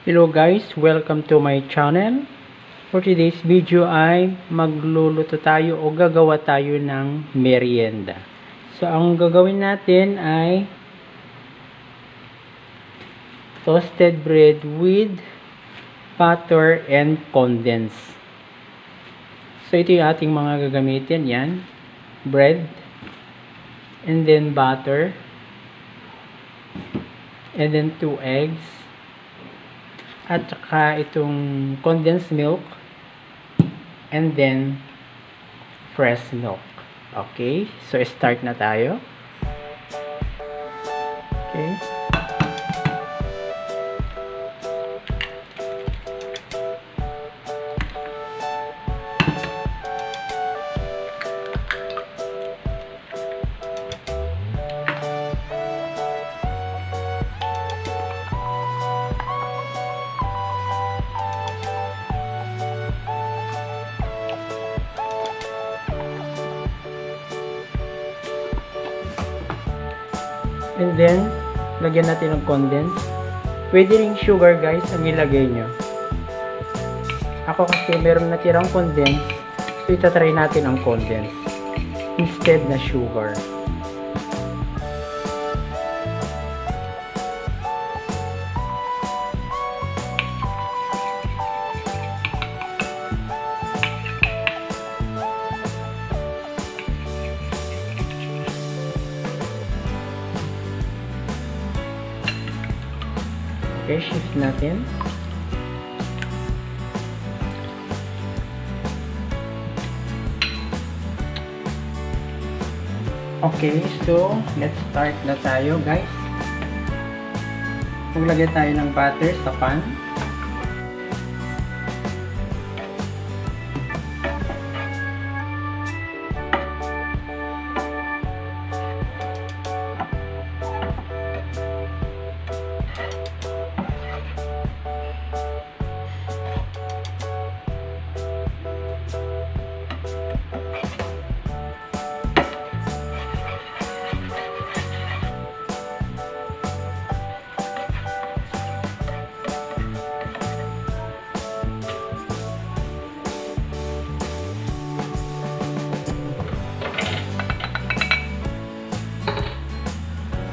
Hello guys, welcome to my channel. For today's video ay magluluto tayo o gagawa tayo ng merienda. So ang gagawin natin ay toasted bread with butter and condensed. So ito yung ating mga gagamitin, yan. Bread and then butter and then 2 eggs. At saka itong condensed milk and then fresh milk. Okay, so start na tayo. Okay. And then, lagyan natin ng condensed. Pwede ring sugar guys ang ilagay nyo. Ako kasi meron natirang condensed. So, itatry natin ang condensed instead na sugar. Okay, shift natin. Okay, so let's start na tayo guys. Maglagay tayo ng butter sa pan.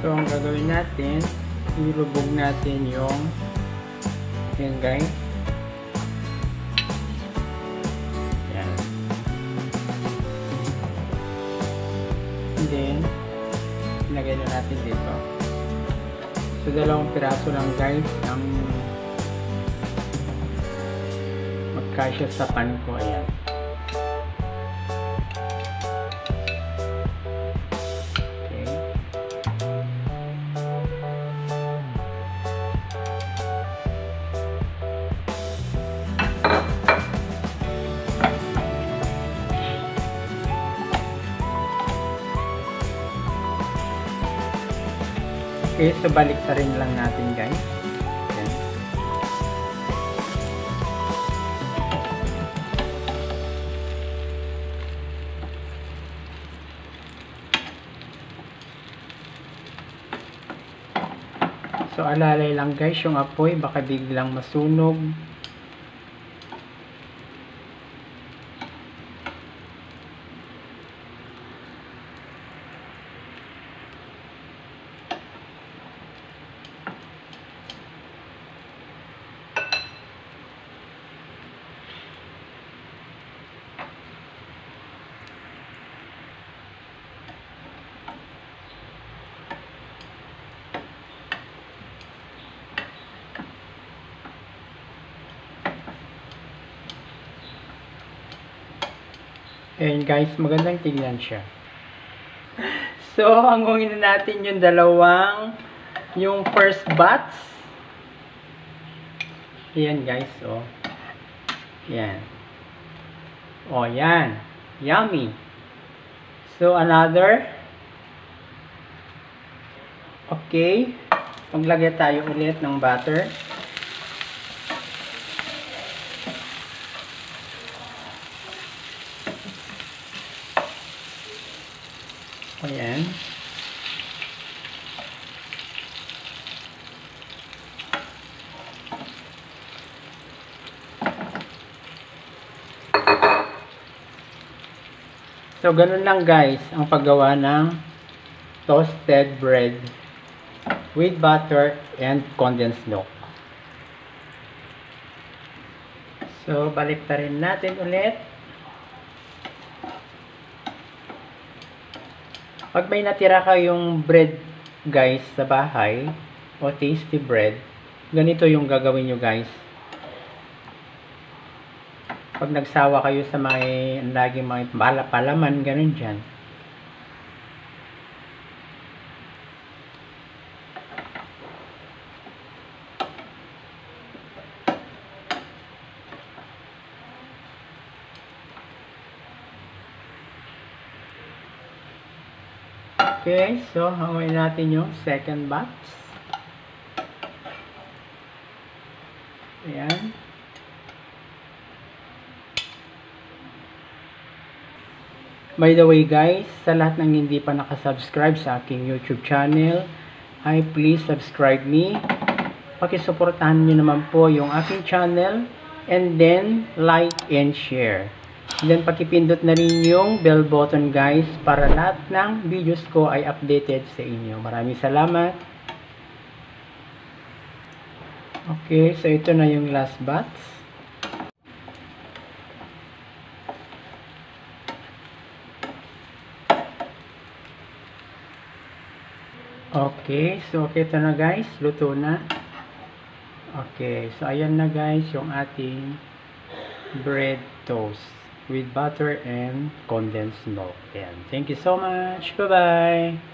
So, ang gagawin natin, ilubog natin yung yan guys. Yan. And then, ilagay na natin dito. So, 2 piraso lang guys ang magkasya sa pan ko. Ayan. Okay, so balik na rin lang natin guys. Ayan. So alalay lang guys yung apoy, baka biglang masunog. Ayan guys, magandang tingnan siya. So, hangungin na natin yung first batch. Ayan guys, oh. Ayan. Oh, yan. Yummy. So, another. Okay. Maglagay tayo ulit ng butter. Ayan. So, ganun lang guys ang paggawa ng toasted bread with butter and condensed milk. So, baliktarin natin ulit. Pag may natira kayong bread guys sa bahay o tasty bread, ganito yung gagawin nyo guys. Pag nagsawa kayo sa laging may palaman, ganun dyan. Okay, so hanguin natin yung second batch. Ayan. By the way guys, sa lahat ng hindi pa nakasubscribe sa aking YouTube channel, ay please subscribe me. Pakisuportahan nyo naman po yung aking channel and then like and share. And then pakipindot na rin yung bell button guys para lahat ng videos ko ay updated sa inyo. Maraming salamat. Okay, so ito na yung last batch. Okay, so ito na guys, luto na. Okay, so ayan na guys yung ating bread toast with butter and condensed milk. Ayan. Thank you so much. Bye-bye.